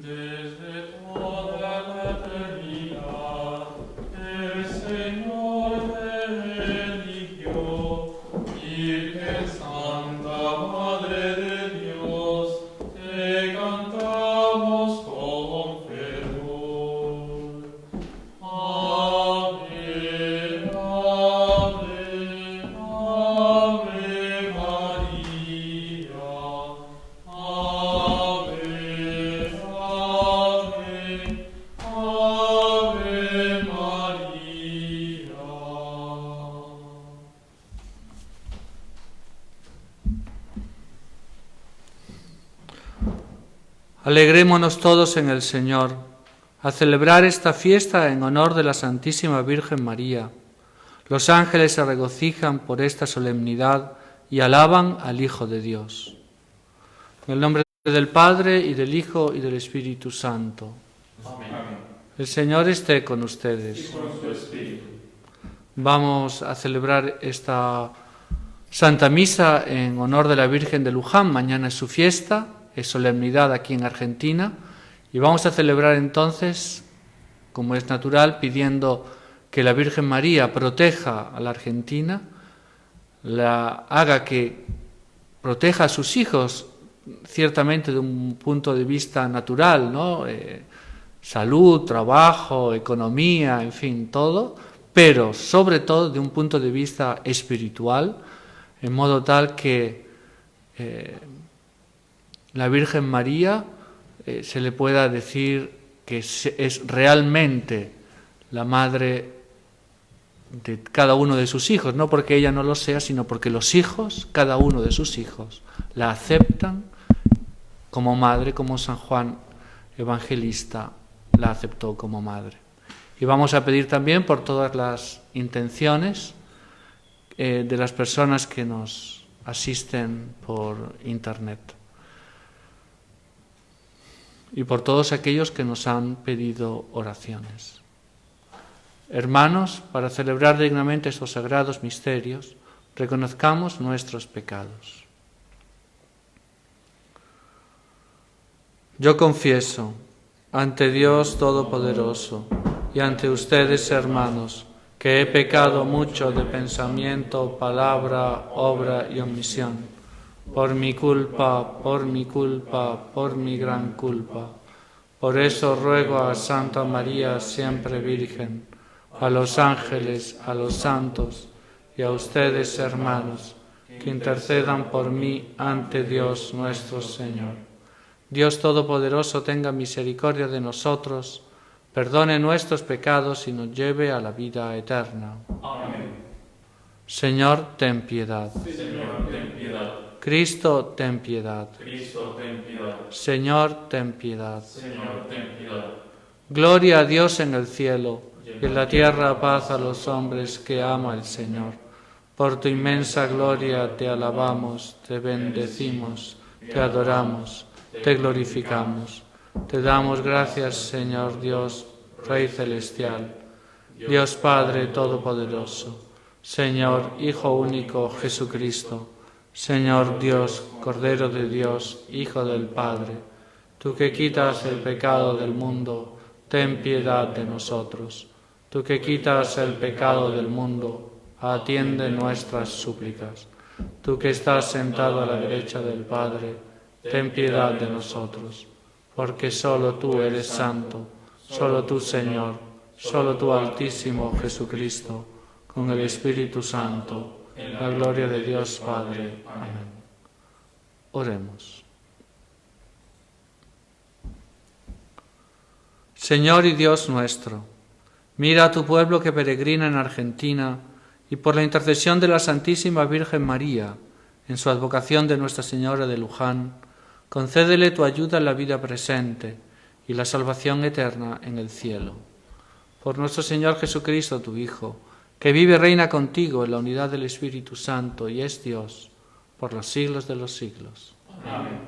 Desde toda la eternidad, el Señor te eligió, Virgen Santa, Madre de Dios, te cantamos con fervor. Ave, ave, ave María. Ave, ave, ave María. Alegrémonos todos en el Señor, a celebrar esta fiesta en honor de la Santísima Virgen María. Los ángeles se regocijan por esta solemnidad y alaban al Hijo de Dios. En el nombre del Padre, y del Hijo, y del Espíritu Santo. Amén. El Señor esté con ustedes. Y con su espíritu. Vamos a celebrar esta Santa Misa en honor de la Virgen de Luján. Mañana es su fiesta, es solemnidad aquí en Argentina. Y vamos a celebrar entonces, como es natural, pidiendo que la Virgen María proteja a la Argentina, haga que proteja a sus hijos, ciertamente de un punto de vista natural, ¿no? Salud, trabajo, economía, en fin, todo, pero sobre todo de un punto de vista espiritual, en modo tal que la Virgen María se le pueda decir que es realmente la madre de cada uno de sus hijos, no porque ella no lo sea, sino porque los hijos, cada uno de sus hijos, la aceptan como madre, como San Juan Evangelista la aceptó como madre. Y vamos a pedir también por todas las intenciones de las personas que nos asisten por internet y por todos aquellos que nos han pedido oraciones. Hermanos, para celebrar dignamente estos sagrados misterios, reconozcamos nuestros pecados. Yo confieso ante Dios Todopoderoso y ante ustedes, hermanos, que he pecado mucho de pensamiento, palabra, obra y omisión, por mi culpa, por mi gran culpa. Por eso ruego a Santa María, siempre Virgen, a los ángeles, a los santos y a ustedes, hermanos, que intercedan por mí ante Dios nuestro Señor. Dios Todopoderoso tenga misericordia de nosotros, perdone nuestros pecados y nos lleve a la vida eterna. Amén. Señor, ten piedad. Señor, ten piedad. Cristo, ten piedad. Cristo, ten piedad. Señor, ten piedad. Señor, ten piedad. Gloria a Dios en el cielo, y en la tierra paz a los hombres que ama el Señor. Por tu inmensa gloria te alabamos, te bendecimos, te adoramos, te glorificamos. Te damos gracias, Señor Dios, Rey celestial, Dios Padre Todopoderoso, Señor Hijo único Jesucristo, Señor Dios, Cordero de Dios, Hijo del Padre, tú que quitas el pecado del mundo, ten piedad de nosotros. Tú que quitas el pecado del mundo, atiende nuestras súplicas. Tú que estás sentado a la derecha del Padre, ten piedad de nosotros. Porque solo tú eres santo, solo tú, Señor, solo tú, Altísimo Jesucristo, con el Espíritu Santo, la gloria de Dios Padre. Amén. Oremos. Señor y Dios nuestro, mira a tu pueblo que peregrina en Argentina y por la intercesión de la Santísima Virgen María, en su advocación de Nuestra Señora de Luján, concédele tu ayuda en la vida presente y la salvación eterna en el cielo. Por nuestro Señor Jesucristo, tu Hijo, que vive y reina contigo en la unidad del Espíritu Santo y es Dios, por los siglos de los siglos. Amén.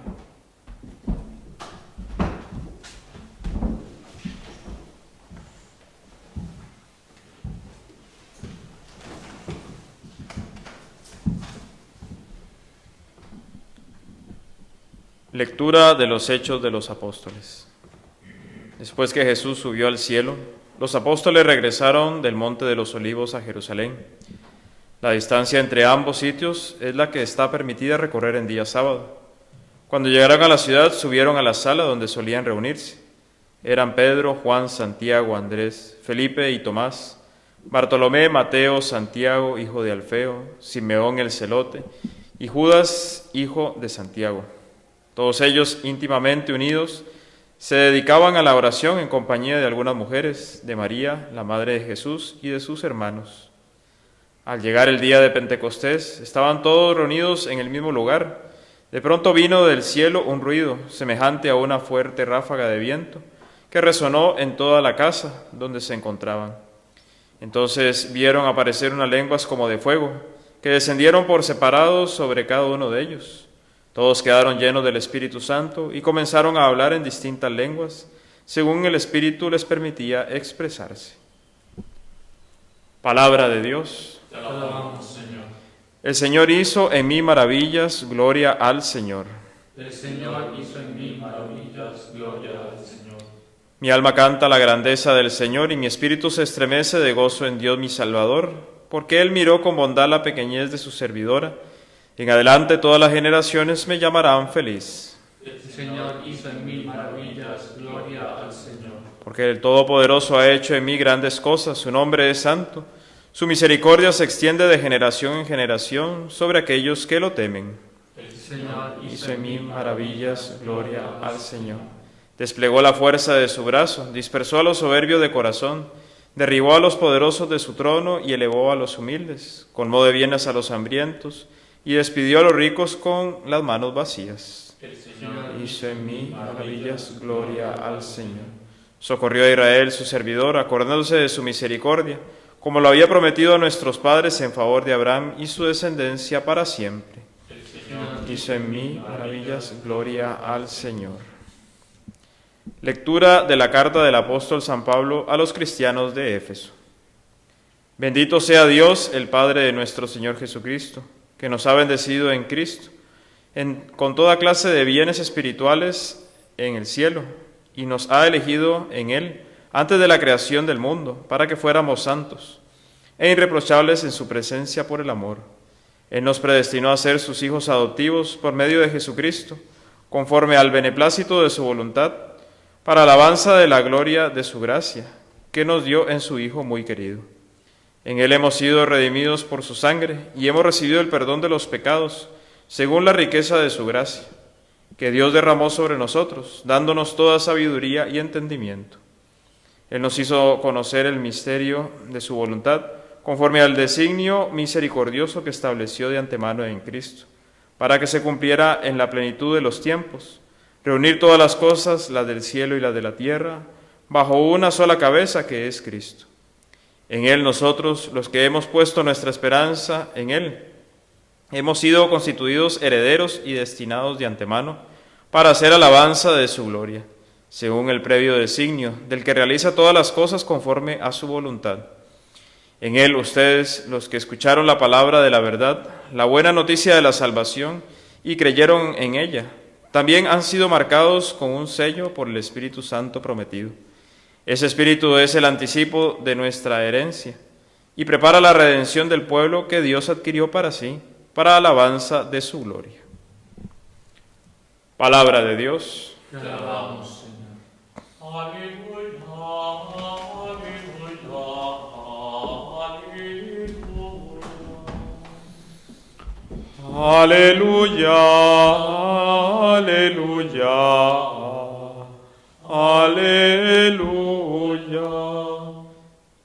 Lectura de los Hechos de los Apóstoles. Después que Jesús subió al cielo, los apóstoles regresaron del Monte de los Olivos a Jerusalén. La distancia entre ambos sitios es la que está permitida recorrer en día sábado. Cuando llegaron a la ciudad, subieron a la sala donde solían reunirse. Eran Pedro, Juan, Santiago, Andrés, Felipe y Tomás, Bartolomé, Mateo, Santiago, hijo de Alfeo, Simeón el celote, y Judas, hijo de Santiago. Todos ellos, íntimamente unidos, se dedicaban a la oración en compañía de algunas mujeres, de María, la madre de Jesús, y de sus hermanos. Al llegar el día de Pentecostés, estaban todos reunidos en el mismo lugar. De pronto vino del cielo un ruido, semejante a una fuerte ráfaga de viento, que resonó en toda la casa donde se encontraban. Entonces vieron aparecer unas lenguas como de fuego, que descendieron por separados sobre cada uno de ellos. Todos quedaron llenos del Espíritu Santo y comenzaron a hablar en distintas lenguas, según el Espíritu les permitía expresarse. Palabra de Dios. Te alabamos, Señor. El Señor hizo en mí maravillas, gloria al Señor. El Señor hizo en mí maravillas, gloria al Señor. Mi alma canta la grandeza del Señor y mi espíritu se estremece de gozo en Dios mi Salvador, porque Él miró con bondad la pequeñez de su servidora. En adelante todas las generaciones me llamarán feliz. El Señor hizo en mí maravillas, gloria al Señor. Porque el Todopoderoso ha hecho en mí grandes cosas, su nombre es santo. Su misericordia se extiende de generación en generación sobre aquellos que lo temen. El Señor Hizo en mí maravillas, gloria al Señor. Desplegó la fuerza de su brazo, dispersó a los soberbios de corazón, derribó a los poderosos de su trono y elevó a los humildes, colmó de bienes a los hambrientos y despidió a los ricos con las manos vacías. El Señor Hizo en mí maravillas, gloria al Señor. Socorrió a Israel su servidor, acordándose de su misericordia, como lo había prometido a nuestros padres en favor de Abraham y su descendencia para siempre. El Señor Hizo en mí maravillas, gloria al Señor. Lectura de la carta del apóstol San Pablo a los cristianos de Éfeso. Bendito sea Dios, el Padre de nuestro Señor Jesucristo, que nos ha bendecido en Cristo, con toda clase de bienes espirituales en el cielo, y nos ha elegido en Él antes de la creación del mundo, para que fuéramos santos e irreprochables en su presencia por el amor. Él nos predestinó a ser sus hijos adoptivos por medio de Jesucristo, conforme al beneplácito de su voluntad, para alabanza de la gloria de su gracia, que nos dio en su Hijo muy querido. En Él hemos sido redimidos por su sangre y hemos recibido el perdón de los pecados, según la riqueza de su gracia, que Dios derramó sobre nosotros, dándonos toda sabiduría y entendimiento. Él nos hizo conocer el misterio de su voluntad, conforme al designio misericordioso que estableció de antemano en Cristo, para que se cumpliera en la plenitud de los tiempos, reunir todas las cosas, las del cielo y las de la tierra, bajo una sola cabeza que es Cristo. En Él nosotros, los que hemos puesto nuestra esperanza en Él, hemos sido constituidos herederos y destinados de antemano para hacer alabanza de su gloria, según el previo designio del que realiza todas las cosas conforme a su voluntad. En Él ustedes, los que escucharon la palabra de la verdad, la buena noticia de la salvación, y creyeron en ella, también han sido marcados con un sello por el Espíritu Santo prometido. Ese Espíritu es el anticipo de nuestra herencia y prepara la redención del pueblo que Dios adquirió para sí, para alabanza de su gloria. Palabra de Dios. Te alabamos, Señor. Aleluya, aleluya, aleluya. Aleluya, aleluya.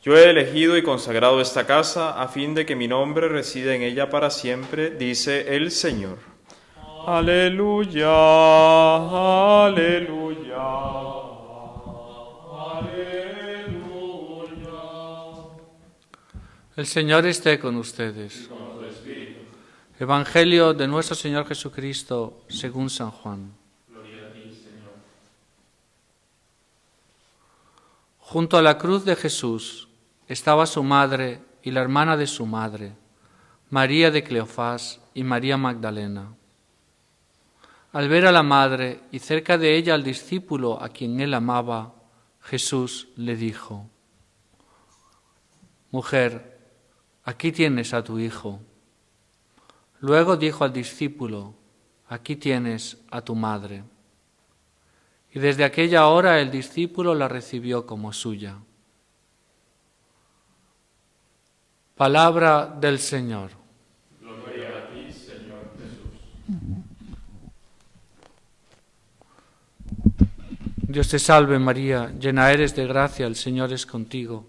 Yo he elegido y consagrado esta casa a fin de que mi nombre resida en ella para siempre, dice el Señor. Aleluya, aleluya, aleluya. El Señor esté con ustedes. Evangelio de nuestro Señor Jesucristo según San Juan. Gloria a ti, Señor. Junto a la cruz de Jesús estaba su madre y la hermana de su madre, María de Cleofás y María Magdalena. Al ver a la madre y cerca de ella al discípulo a quien él amaba, Jesús le dijo: Mujer, aquí tienes a tu hijo. Luego dijo al discípulo: Aquí tienes a tu madre. Y desde aquella hora el discípulo la recibió como suya. Palabra del Señor. Gloria a ti, Señor Jesús. Dios te salve María, llena eres de gracia, el Señor es contigo.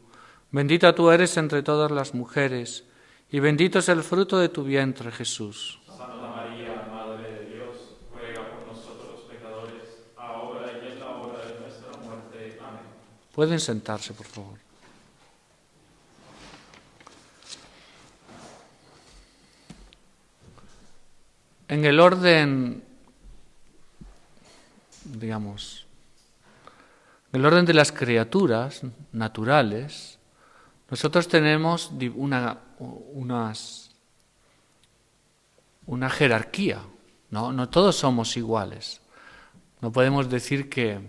Bendita tú eres entre todas las mujeres, y bendito es el fruto de tu vientre, Jesús. Santa María, Madre de Dios, ruega por nosotros los pecadores, ahora y en la hora de nuestra muerte. Amén. Pueden sentarse, por favor. En el orden, digamos, en el orden de las criaturas naturales, nosotros tenemos una jerarquía, ¿no? No todos somos iguales. No podemos decir que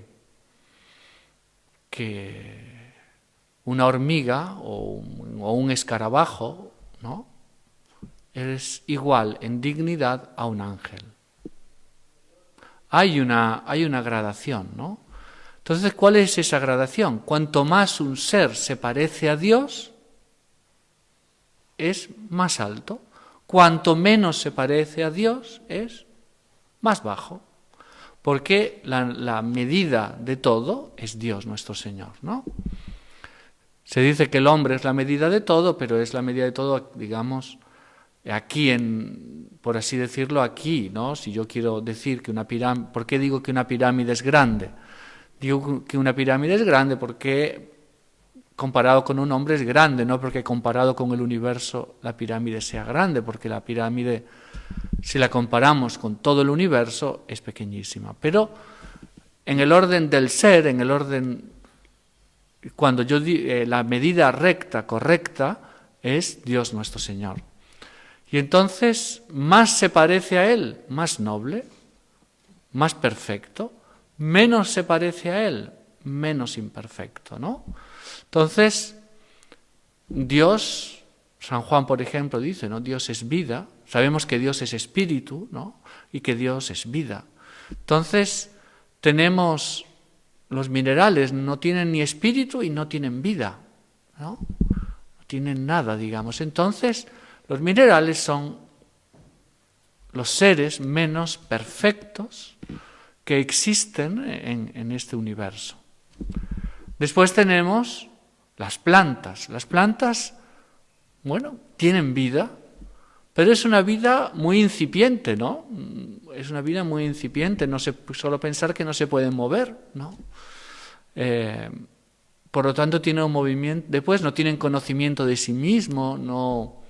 una hormiga o un escarabajo, ¿no?, es igual en dignidad a un ángel. Hay una gradación, ¿no? Entonces, ¿cuál es esa gradación? Cuanto más un ser se parece a Dios, es más alto. Cuanto menos se parece a Dios, es más bajo. Porque la medida de todo es Dios nuestro Señor, ¿no? Se dice que el hombre es la medida de todo, pero es la medida de todo, digamos, aquí, por así decirlo, aquí, ¿no? Si yo quiero decir que una pirámide, ¿por qué digo que una pirámide es grande? Digo que una pirámide es grande porque comparado con un hombre es grande, no porque comparado con el universo la pirámide sea grande, porque la pirámide, si la comparamos con todo el universo, es pequeñísima. Pero en el orden del ser, en el orden, cuando yo digo la medida recta, correcta, es Dios nuestro Señor. Y entonces, más se parece a Él, más noble, más perfecto, menos se parece a Él, menos imperfecto, ¿no? Entonces, Dios, San Juan, por ejemplo, dice, ¿no?, Dios es vida, sabemos que Dios es espíritu, ¿no?, y que Dios es vida. Entonces, tenemos los minerales, no tienen ni espíritu y no tienen vida, ¿no? No tienen nada, digamos. Entonces, los minerales son los seres menos perfectos que existen en este universo. Después tenemos las plantas. Las plantas, bueno, tienen vida, pero es una vida muy incipiente, ¿no? Es una vida muy incipiente, solo pensar que no se pueden mover, ¿no? Por lo tanto, tienen un movimiento, después no tienen conocimiento de sí mismo, no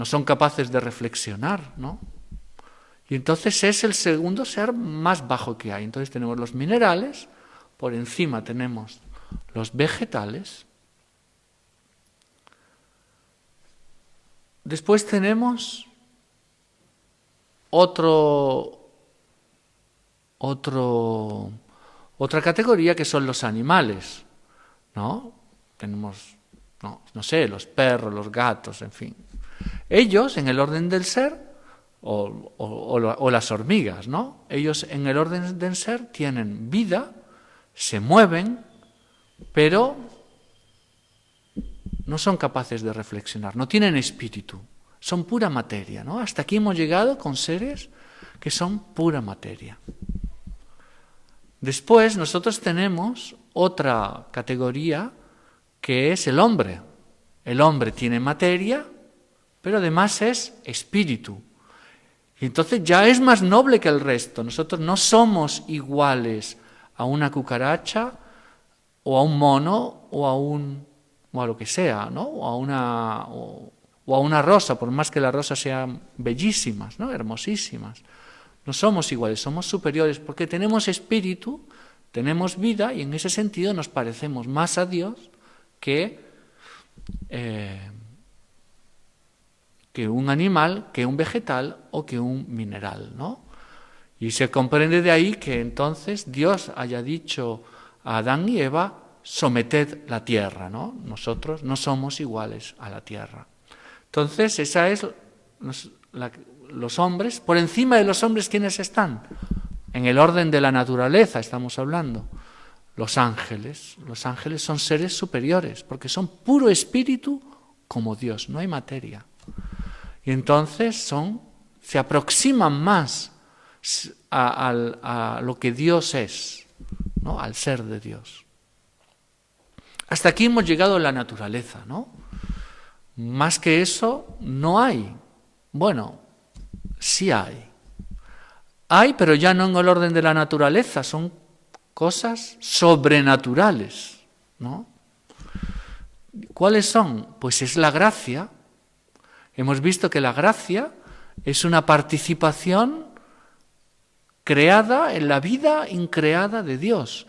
son capaces de reflexionar, ¿no? Y entonces es el segundo ser más bajo que hay. Entonces tenemos los minerales, por encima tenemos los vegetales, después tenemos otra categoría que son los animales, ¿no? Tenemos, no sé, los perros, los gatos, en fin. Ellos, en el orden del ser, o las hormigas, ¿no? Ellos, en el orden del ser, tienen vida, se mueven, pero no son capaces de reflexionar, no tienen espíritu, son pura materia, ¿no? Hasta aquí hemos llegado con seres que son pura materia. Después nosotros tenemos otra categoría que es el hombre. El hombre tiene materia, pero además es espíritu. Y entonces ya es más noble que el resto. Nosotros no somos iguales a una cucaracha o a un mono o a lo que sea, ¿no? O a una rosa, por más que las rosas sean bellísimas, ¿no?, hermosísimas. No somos iguales, somos superiores porque tenemos espíritu, tenemos vida y en ese sentido nos parecemos más a Dios que un animal, que un vegetal o que un mineral, ¿no? Y se comprende de ahí que entonces Dios haya dicho a Adán y Eva, someted la tierra, ¿no? Nosotros no somos iguales a la tierra. Entonces, esa es los hombres. Por encima de los hombres, ¿quiénes están? En el orden de la naturaleza estamos hablando. Los ángeles. Los ángeles son seres superiores, porque son puro espíritu como Dios, no hay materia. Y entonces se aproximan más a lo que Dios es, ¿no? Al ser de Dios. Hasta aquí hemos llegado a la naturaleza, ¿no? Más que eso no hay. Bueno, sí hay. Hay, pero ya no en el orden de la naturaleza, son cosas sobrenaturales, ¿no? ¿Cuáles son? Pues es la gracia. Hemos visto que la gracia es una participación creada en la vida increada de Dios.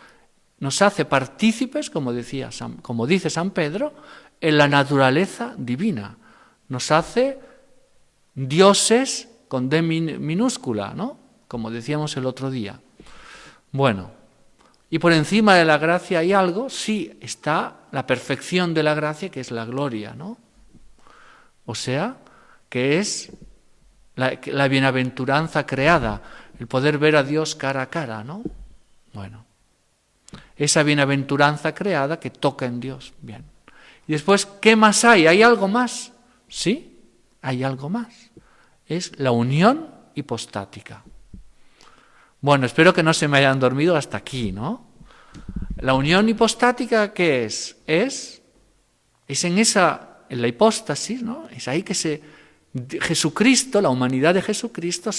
Nos hace partícipes, como dice San Pedro, en la naturaleza divina. Nos hace dioses con D minúscula, ¿no? Como decíamos el otro día. Bueno, y por encima de la gracia hay algo, sí, está la perfección de la gracia, que es la gloria, ¿no? O sea, que es la bienaventuranza creada, el poder ver a Dios cara a cara, ¿no? Bueno, esa bienaventuranza creada que toca en Dios, bien. Y después, ¿qué más hay? ¿Hay algo más? Sí, hay algo más. Es la unión hipostática. Bueno, espero que no se me hayan dormido hasta aquí, ¿no? La unión hipostática, ¿qué es? Es en la hipóstasis, ¿no? Es ahí que Jesucristo, la humanidad de Jesucristo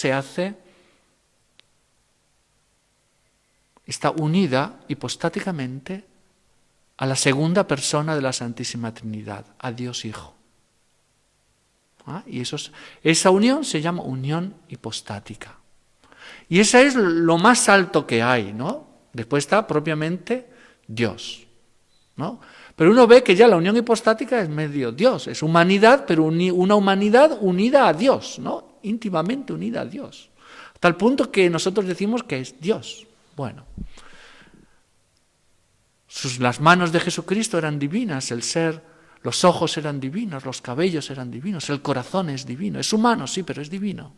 está unida hipostáticamente a la segunda persona de la Santísima Trinidad, a Dios Hijo. Y esa unión se llama unión hipostática. Y esa es lo más alto que hay, ¿no? Después está propiamente Dios, ¿no? Pero uno ve que ya la unión hipostática es medio Dios, es humanidad, pero una humanidad unida a Dios, ¿no? Íntimamente unida a Dios. Hasta el punto que nosotros decimos que es Dios. Bueno, las manos de Jesucristo eran divinas, los ojos eran divinos, los cabellos eran divinos, el corazón es divino. Es humano, sí, pero es divino,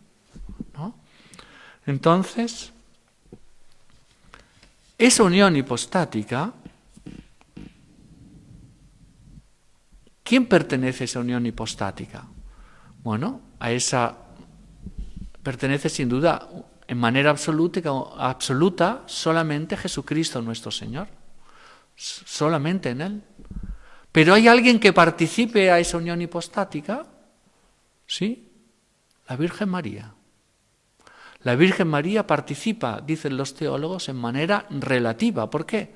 ¿no? Entonces, esa unión hipostática, ¿quién pertenece a esa unión hipostática? Bueno, a esa pertenece sin duda en manera absoluta solamente Jesucristo nuestro Señor, solamente en Él. Pero ¿hay alguien que participe a esa unión hipostática? Sí, la Virgen María. La Virgen María participa, dicen los teólogos, en manera relativa. ¿Por qué?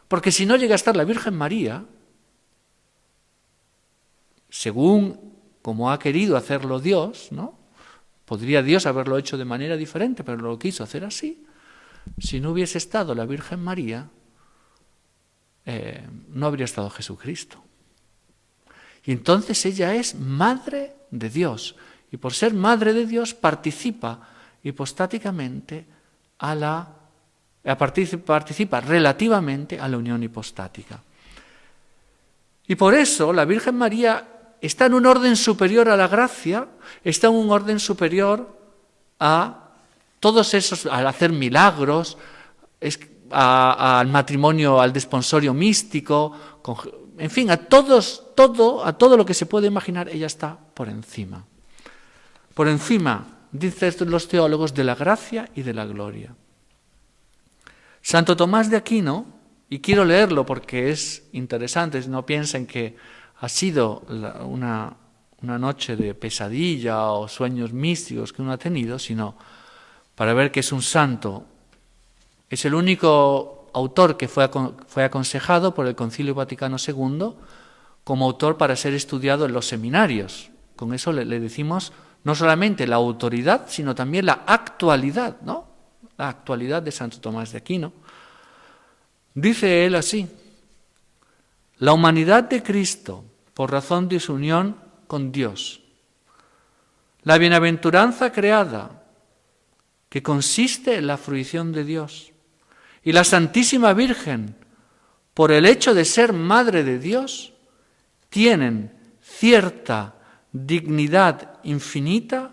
Porque si no llega a estar la Virgen María, según como ha querido hacerlo Dios, ¿no? Podría Dios haberlo hecho de manera diferente, pero lo quiso hacer así. Si no hubiese estado la Virgen María, no habría estado Jesucristo. Y entonces ella es Madre de Dios. Y por ser Madre de Dios participa hipostáticamente participa relativamente a la unión hipostática. Y por eso la Virgen María está en un orden superior a la gracia, está en un orden superior a todos esos, al hacer milagros, al matrimonio, al desponsorio místico, en fin, a todo lo que se puede imaginar, ella está por encima. Por encima, dicen los teólogos, de la gracia y de la gloria. Santo Tomás de Aquino, y quiero leerlo porque es interesante, no piensen que ha sido una noche de pesadilla o sueños místicos que uno ha tenido, sino para ver que es un santo. Es el único autor que fue aconsejado por el Concilio Vaticano II como autor para ser estudiado en los seminarios. Con eso le decimos no solamente la autoridad, sino también la actualidad, ¿no? La actualidad de Santo Tomás de Aquino. Dice él así: la humanidad de Cristo, por razón de su unión con Dios, la bienaventuranza creada, que consiste en la fruición de Dios, y la Santísima Virgen, por el hecho de ser madre de Dios, tienen cierta dignidad infinita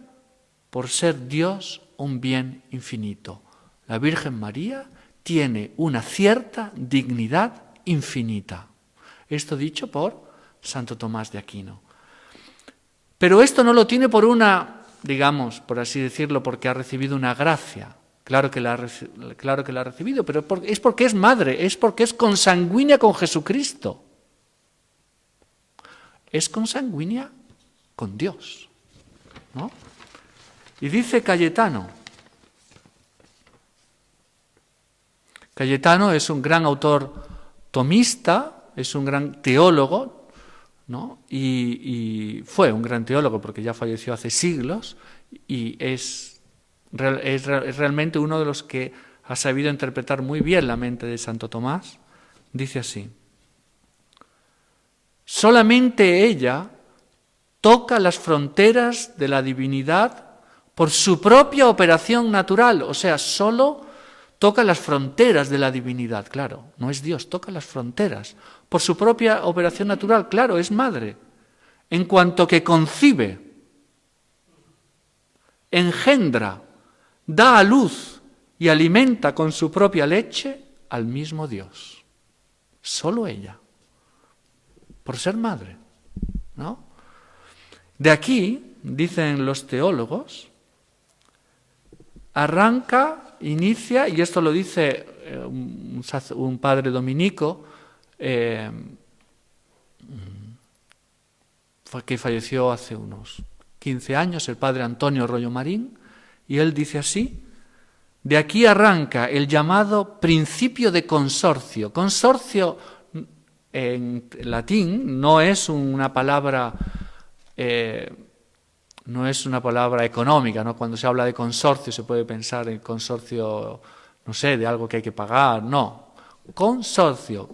por ser Dios un bien infinito. La Virgen María tiene una cierta dignidad infinita. Esto dicho por Santo Tomás de Aquino. Pero esto no lo tiene por una, digamos, por así decirlo, porque ha recibido una gracia. Claro que la ha recibido, pero es porque es madre, es porque es consanguínea con Jesucristo. Es consanguínea con Dios, ¿no? Y dice Cayetano. Cayetano es un gran autor tomista, es un gran teólogo, ¿no? Y fue un gran teólogo porque ya falleció hace siglos y es realmente uno de los que ha sabido interpretar muy bien la mente de Santo Tomás. Dice así: solamente ella toca las fronteras de la divinidad por su propia operación natural, o sea, solo toca las fronteras de la divinidad, claro, no es Dios, toca las fronteras, por su propia operación natural, claro, es madre, en cuanto que concibe, engendra, da a luz y alimenta con su propia leche al mismo Dios. Solo ella, por ser madre, ¿no? De aquí, dicen los teólogos, inicia, y esto lo dice un padre dominico que falleció hace unos 15 años, el padre Antonio Rollo Marín, y él dice así: de aquí arranca el llamado principio de consorcio. Consorcio en latín no es una palabra económica, ¿no? Cuando se habla de consorcio se puede pensar en consorcio, no sé, de algo que hay que pagar, no. Consorcio,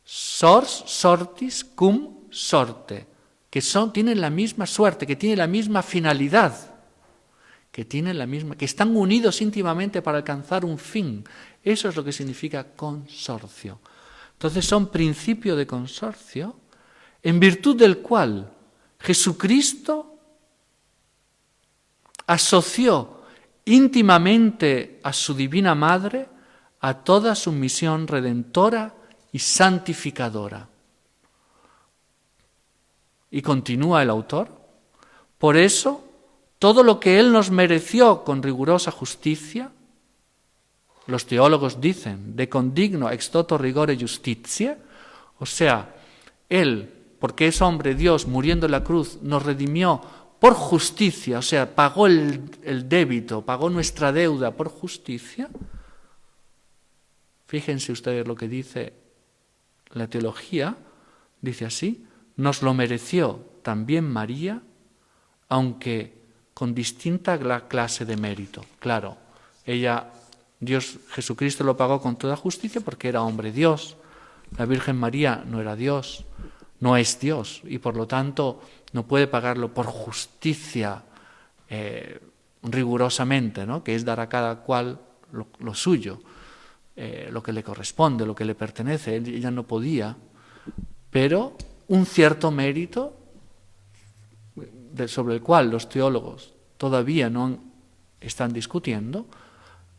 sors, sortis, cum, sorte, que tienen la misma suerte, que tienen la misma finalidad, que están unidos íntimamente para alcanzar un fin. Eso es lo que significa consorcio. Entonces son principio de consorcio, en virtud del cual Jesucristo asoció íntimamente a su Divina Madre a toda su misión redentora y santificadora. Y continúa el autor: por eso, todo lo que Él nos mereció con rigurosa justicia, los teólogos dicen, de condigno ex toto rigore justitiae, o sea, Él, porque es hombre Dios, muriendo en la cruz, nos redimió por justicia, o sea, pagó el débito, pagó nuestra deuda por justicia. Fíjense ustedes lo que dice la teología, dice así: nos lo mereció también María, aunque con distinta clase de mérito. Claro, Dios, Jesucristo lo pagó con toda justicia porque era hombre Dios. La Virgen María no era Dios, no es Dios, y por lo tanto no puede pagarlo por justicia rigurosamente, ¿no? Que es dar a cada cual lo suyo, lo que le corresponde, lo que le pertenece. Ella no podía, pero un cierto mérito sobre el cual los teólogos todavía no están discutiendo,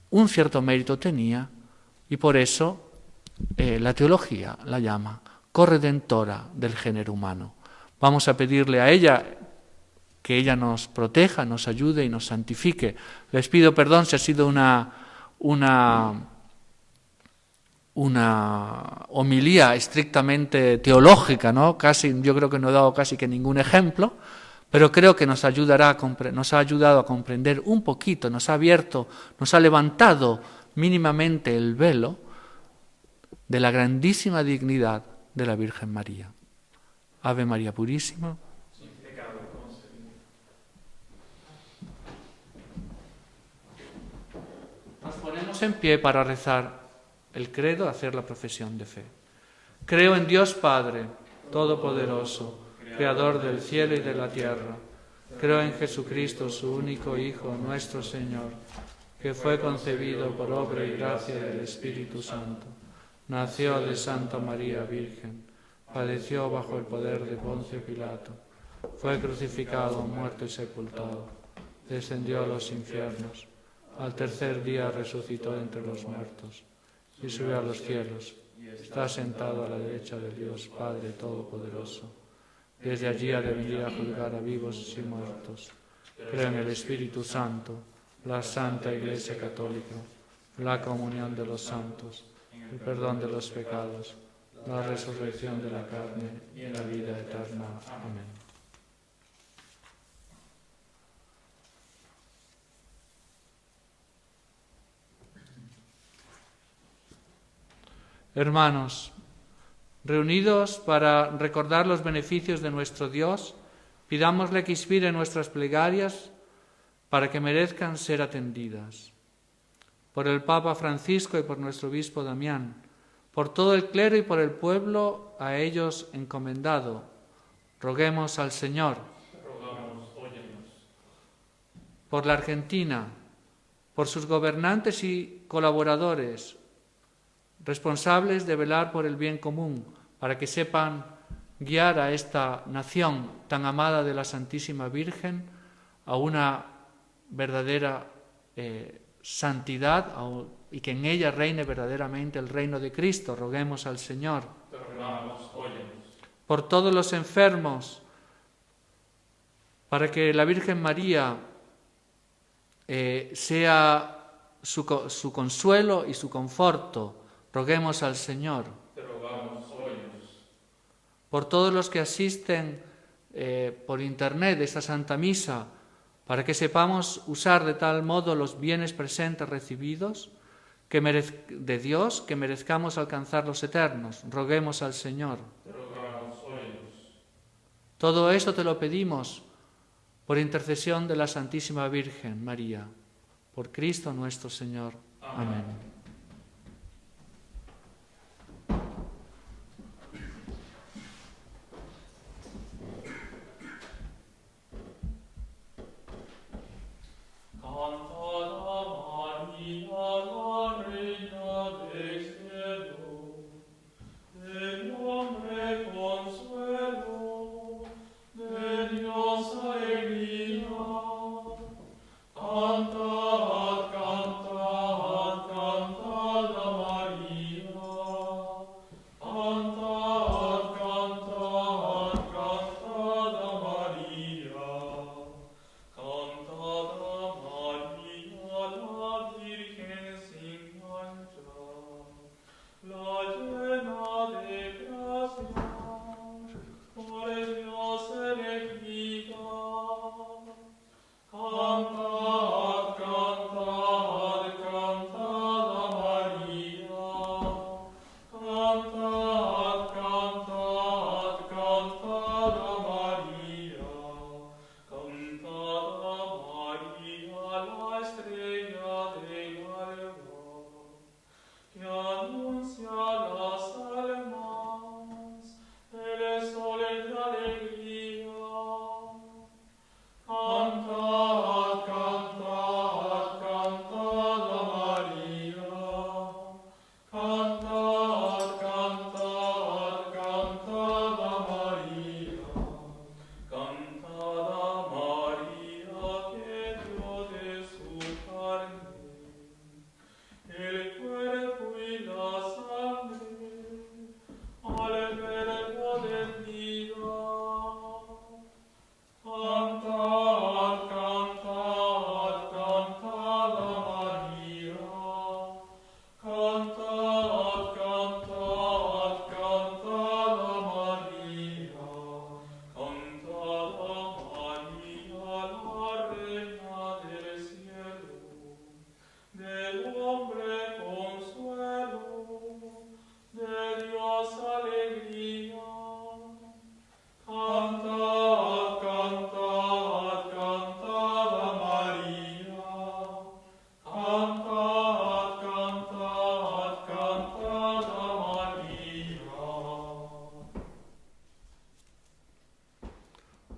un cierto mérito tenía, y por eso la teología la llama corredentora del género humano. Vamos a pedirle a ella que ella nos proteja, nos ayude y nos santifique. Les pido perdón si ha sido una homilía estrictamente teológica, ¿no? Yo creo que no he dado casi que ningún ejemplo, pero creo que nos ha ayudado a comprender un poquito, nos ha levantado mínimamente el velo de la grandísima dignidad de la Virgen María. Ave María Purísima. Nos ponemos en pie para rezar el credo, hacer la profesión de fe. Creo en Dios Padre, Todopoderoso, Creador del cielo y de la tierra. Creo en Jesucristo, su único Hijo, nuestro Señor, que fue concebido por obra y gracia del Espíritu Santo. nació de Santa María Virgen, padeció bajo el poder de Poncio Pilato, fue crucificado, muerto y sepultado, descendió a los infiernos, al tercer día resucitó entre los muertos y subió a los cielos, está sentado a la derecha de Dios Padre Todopoderoso. Desde allí ha de venir a juzgar a vivos y muertos. Creo en el Espíritu Santo, la Santa Iglesia Católica, la comunión de los santos, el perdón de los pecados, la resurrección de la carne y la vida eterna. Amén. Hermanos, reunidos para recordar los beneficios de nuestro Dios, pidámosle que inspire nuestras plegarias para que merezcan ser atendidas. Por el Papa Francisco y por nuestro obispo Damián, por todo el clero y por el pueblo a ellos encomendado, roguemos al Señor. Por la Argentina, por sus gobernantes y colaboradores, responsables de velar por el bien común, para que sepan guiar a esta nación tan amada de la Santísima Virgen a una verdadera santidad y que en ella reine verdaderamente el reino de Cristo. Roguemos al Señor. Por todos los enfermos, para que la Virgen María sea su consuelo y su conforto. Roguemos al Señor. Por todos los que asisten por internet a esta Santa Misa, para que sepamos usar de tal modo los bienes presentes recibidos de Dios, que merezcamos alcanzar los eternos. Roguemos al Señor. Todo esto te lo pedimos por intercesión de la Santísima Virgen María, por Cristo nuestro Señor. Amén.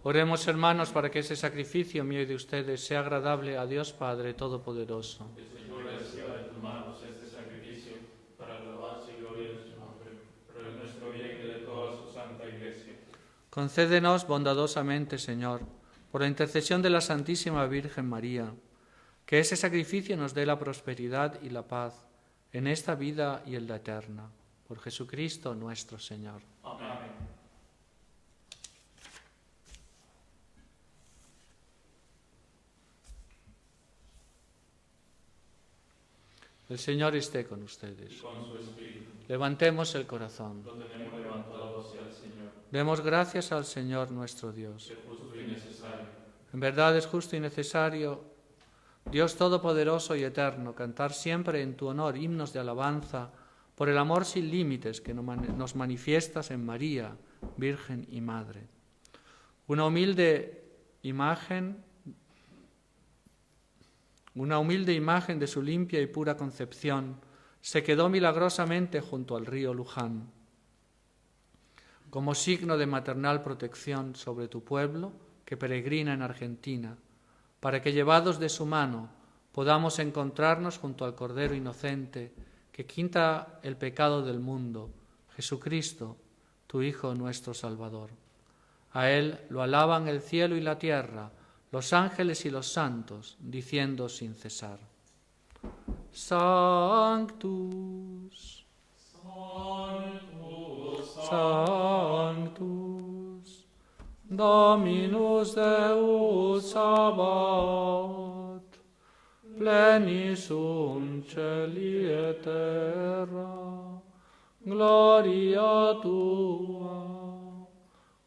Oremos, hermanos, para que ese sacrificio mío y de ustedes sea agradable a Dios Padre Todopoderoso. El Señor reciba de tus manos este sacrificio para alabanza y gloria de su Concédenos bondadosamente, Señor, por la intercesión de la Santísima Virgen María, que ese sacrificio nos dé la prosperidad y la paz en esta vida y en la eterna. Por Jesucristo nuestro Señor. Amén. El Señor esté con ustedes. Y con su espíritu, Levantemos el corazón. lo tenemos levantado hacia el Señor, Demos gracias al Señor nuestro Dios. que es justo y necesario. En verdad es justo y necesario, Dios Todopoderoso y Eterno, cantar siempre en tu honor himnos de alabanza por el amor sin límites que nos manifiestas en María, Virgen y Madre. Una humilde imagen de su limpia y pura concepción se quedó milagrosamente junto al río Luján. Como signo de maternal protección sobre tu pueblo que peregrina en Argentina, para que llevados de su mano podamos encontrarnos junto al Cordero inocente que quita el pecado del mundo, Jesucristo, tu Hijo nuestro Salvador. A Él lo alaban el cielo y la tierra, los ángeles y los santos, diciendo sin cesar: Sanctus, Sanctus, Dominus Deus Sabaoth, plenis sunt celi et terra, gloria tua.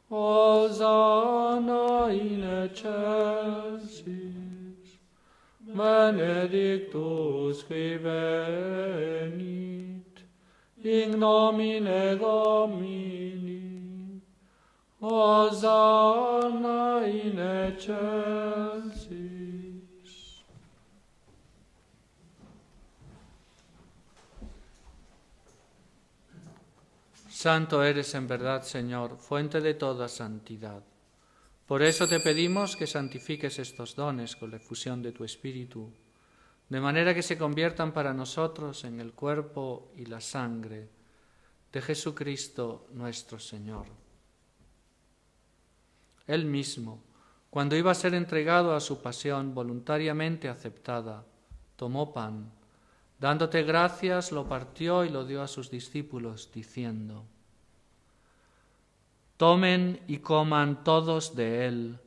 Hosanna in excelsis, benedictus qui venit, in nomine Domini, Hosanna in excelsis. Santo eres en verdad, Señor, fuente de toda santidad. Por eso te pedimos que santifiques estos dones con la efusión de tu Espíritu, de manera que se conviertan para nosotros en el cuerpo y la sangre de Jesucristo nuestro Señor. Él mismo, cuando iba a ser entregado a su pasión voluntariamente aceptada, tomó pan, dándote gracias, lo partió y lo dio a sus discípulos, diciendo: Tomen y coman todos de él,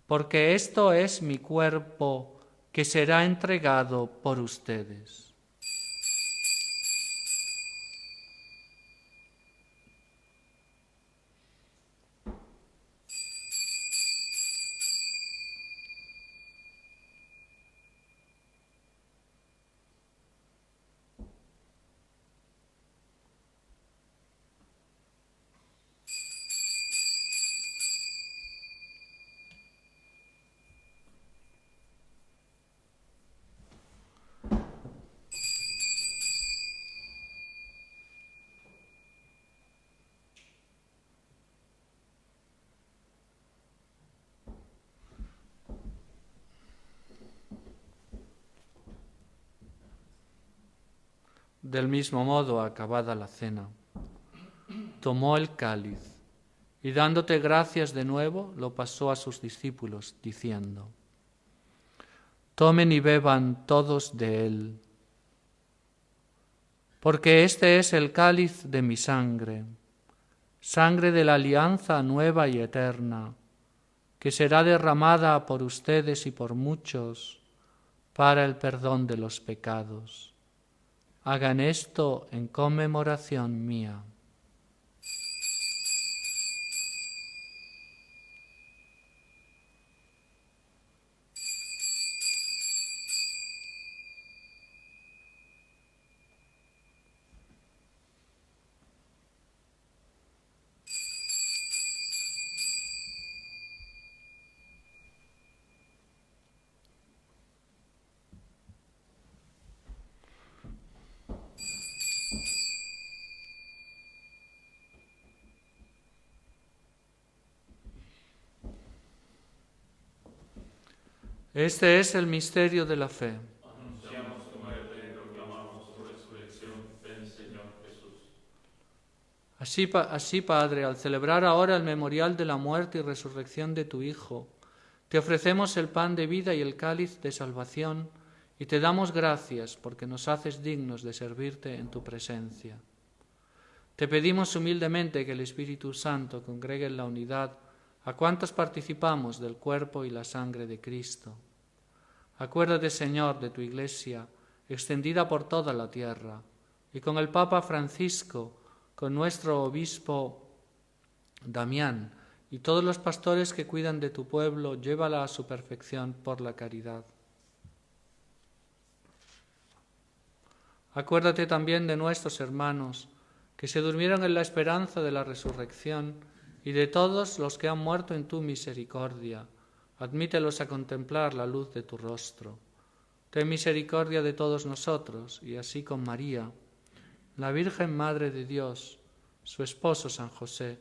porque esto es mi cuerpo que será entregado por ustedes. Del mismo modo, acabada la cena, tomó el cáliz y dándote gracias de nuevo, lo pasó a sus discípulos, diciendo: Tomen y beban todos de él, porque este es el cáliz de mi sangre, sangre de la alianza nueva y eterna, que será derramada por ustedes y por muchos para el perdón de los pecados. Hagan esto en conmemoración mía. Este es el misterio de la fe. Anunciamos tu muerte y proclamamos tu resurrección. Ven, Señor Jesús. Así, Padre, al celebrar ahora el memorial de la muerte y resurrección de tu Hijo, te ofrecemos el pan de vida y el cáliz de salvación, y te damos gracias porque nos haces dignos de servirte en tu presencia. Te pedimos humildemente que el Espíritu Santo congregue en la unidad a cuantos participamos del cuerpo y la sangre de Cristo. Acuérdate, Señor, de tu Iglesia, extendida por toda la tierra, y con el Papa Francisco, con nuestro obispo Damián y todos los pastores que cuidan de tu pueblo, llévala a su perfección por la caridad. Acuérdate también de nuestros hermanos que se durmieron en la esperanza de la resurrección y de todos los que han muerto en tu misericordia. Admítelos a contemplar la luz de tu rostro. Ten misericordia de todos nosotros, y así con María, la Virgen Madre de Dios, su esposo San José,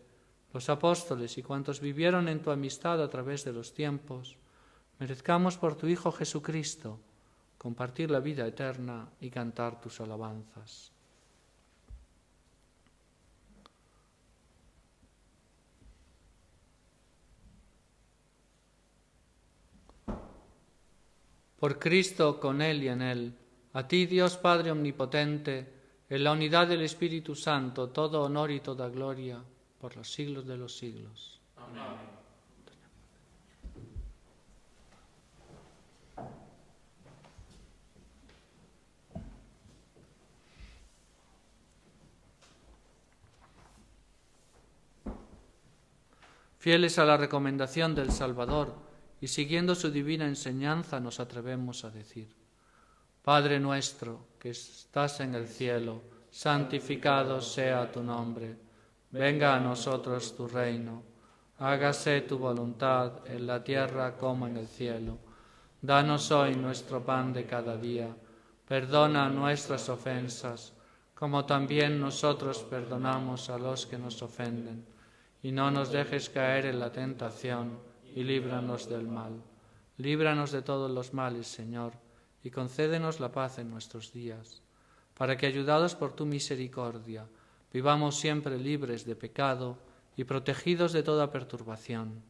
los apóstoles y cuantos vivieron en tu amistad a través de los tiempos, merezcamos por tu Hijo Jesucristo compartir la vida eterna y cantar tus alabanzas. Por Cristo, con Él y en Él, a ti, Dios Padre Omnipotente, en la unidad del Espíritu Santo, todo honor y toda gloria, por los siglos de los siglos. Amén. Fieles a la recomendación del Salvador y siguiendo su divina enseñanza, nos atrevemos a decir: Padre nuestro, que estás en el cielo, santificado sea tu nombre. Venga a nosotros tu reino. Hágase tu voluntad en la tierra como en el cielo. Danos hoy nuestro pan de cada día. Perdona nuestras ofensas, como también nosotros perdonamos a los que nos ofenden. Y no nos dejes caer en la tentación, y líbranos del mal. Líbranos de todos los males, Señor, y concédenos la paz en nuestros días, para que, ayudados por tu misericordia, vivamos siempre libres de pecado y protegidos de toda perturbación,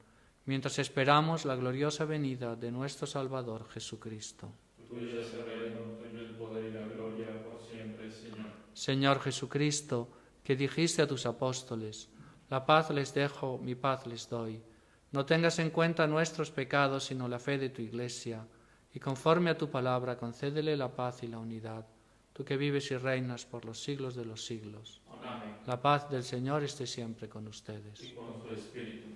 mientras esperamos la gloriosa venida de nuestro Salvador Jesucristo. Tuyo es el reino, tuyo el poder y la gloria por siempre, Señor. Señor Jesucristo, que dijiste a tus apóstoles: la paz les dejo, mi paz les doy. No tengas en cuenta nuestros pecados, sino la fe de tu Iglesia, y conforme a tu palabra concédele la paz y la unidad, tú que vives y reinas por los siglos de los siglos. Amén. La paz del Señor esté siempre con ustedes. Y con su espíritu.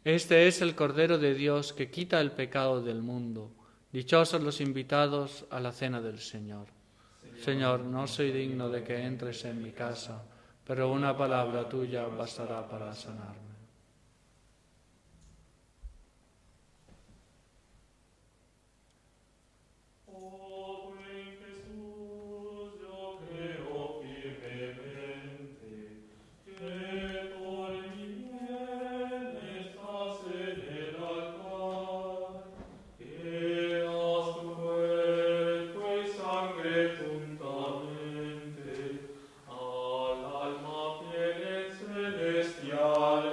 Este es el Cordero de Dios que quita el pecado del mundo. Dichosos los invitados a la cena del Señor. Señor, no soy digno de que entres en mi casa, pero una palabra tuya bastará para sanarme. Oh, buen Jesús, yo creo firmemente que por mi bien estás en el altar, que das tu cuerpo y sangre juntamente al alma fiel y celestial.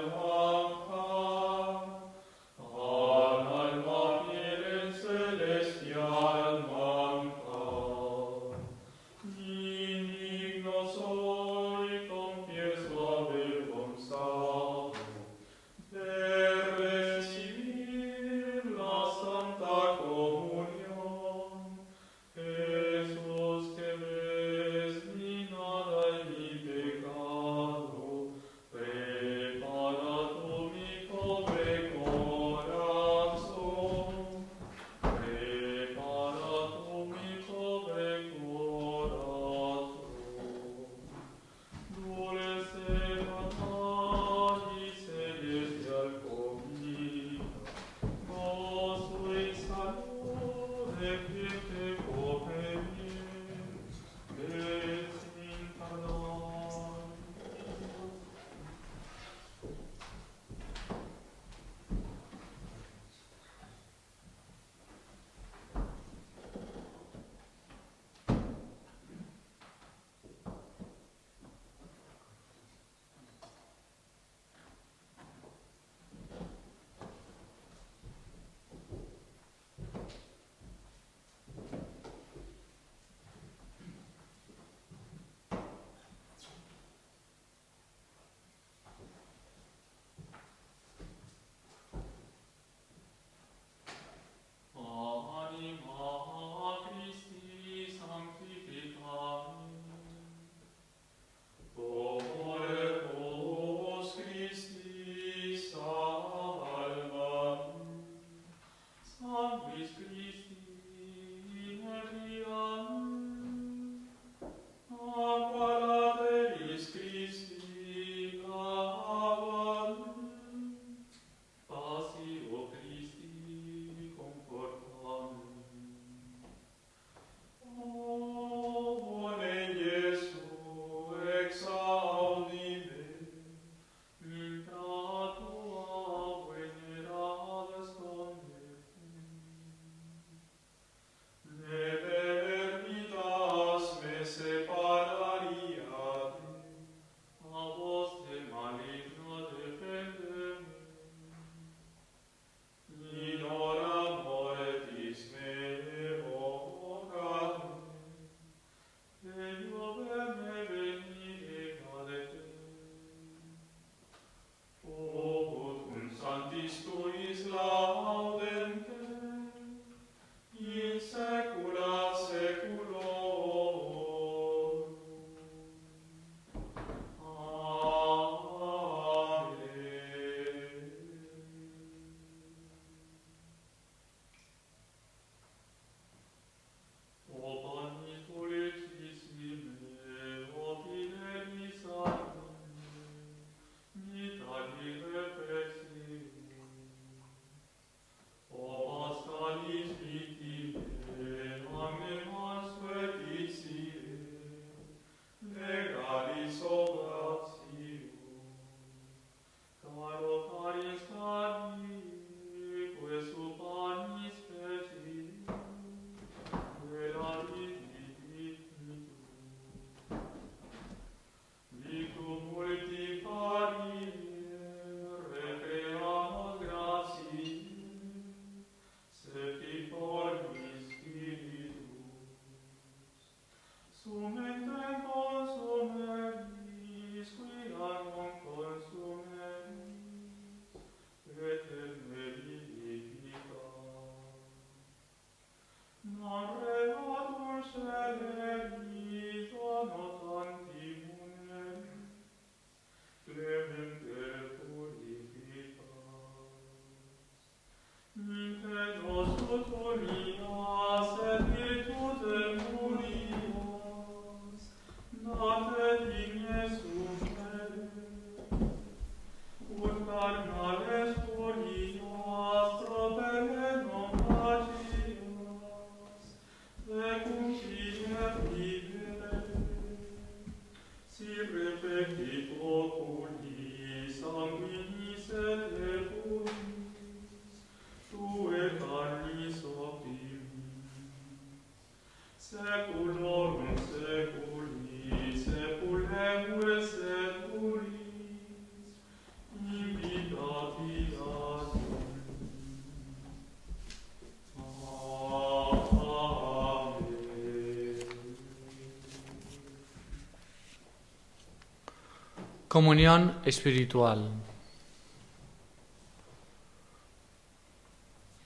Comunión espiritual.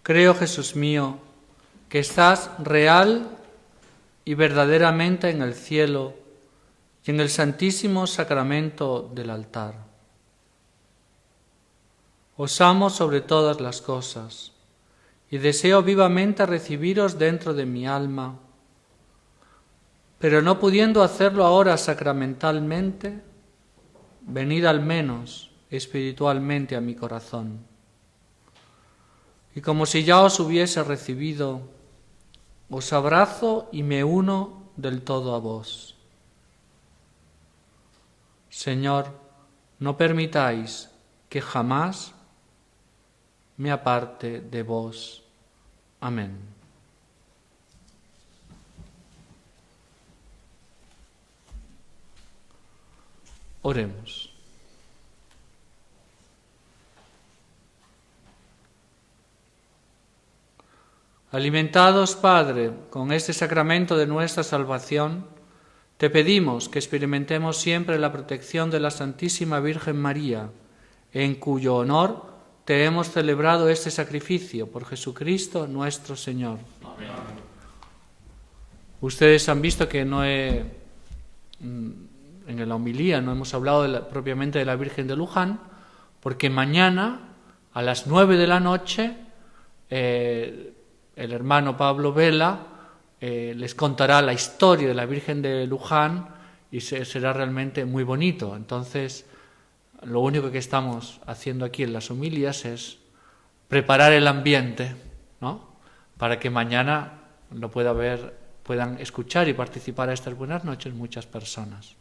Creo, Jesús mío, que estás real y verdaderamente en el cielo y en el santísimo sacramento del altar. Os amo sobre todas las cosas y deseo vivamente recibiros dentro de mi alma, pero no pudiendo hacerlo ahora sacramentalmente, venid al menos espiritualmente a mi corazón. Y como si ya os hubiese recibido, os abrazo y me uno del todo a vos. Señor, no permitáis que jamás me aparte de vos. Amén. Oremos. Alimentados, Padre, con este sacramento de nuestra salvación, te pedimos que experimentemos siempre la protección de la Santísima Virgen María, en cuyo honor te hemos celebrado este sacrificio por Jesucristo nuestro Señor. Amén. Ustedes han visto que en la homilía no hemos hablado propiamente de la Virgen de Luján, porque mañana a las 9 de la noche el hermano Pablo Vela les contará la historia de la Virgen de Luján y será realmente muy bonito. Entonces, lo único que estamos haciendo aquí en las homilías es preparar el ambiente, ¿no?, para que mañana lo puedan escuchar y participar a estas buenas noches muchas personas.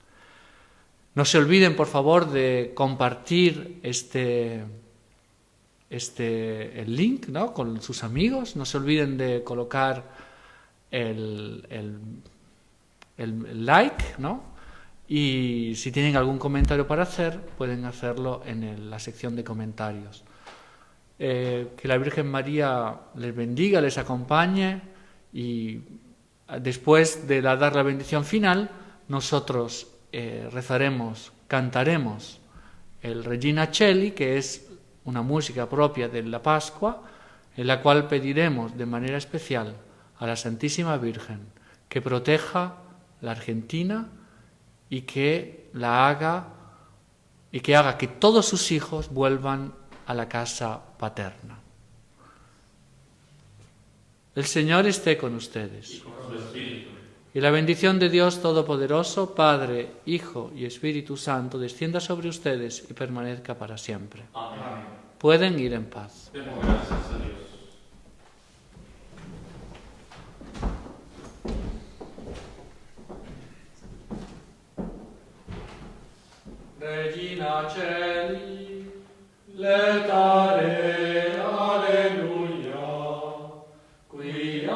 No se olviden, por favor, de compartir el link, ¿no?, con sus amigos. No se olviden de colocar el like, ¿no? Y si tienen algún comentario para hacer, pueden hacerlo en la sección de comentarios. Que la Virgen María les bendiga, les acompañe, y después de dar la bendición final, nosotros rezaremos, cantaremos el Regina Coeli, que es una música propia de la Pascua, en la cual pediremos de manera especial a la Santísima Virgen que proteja la Argentina y que haga que todos sus hijos vuelvan a la casa paterna. El Señor esté con ustedes. Y con su espíritu. Y la bendición de Dios Todopoderoso, Padre, Hijo y Espíritu Santo, descienda sobre ustedes y permanezca para siempre. Amén. Pueden ir en paz. Demos gracias a Dios. Regina Coeli, letare, alleluia, quia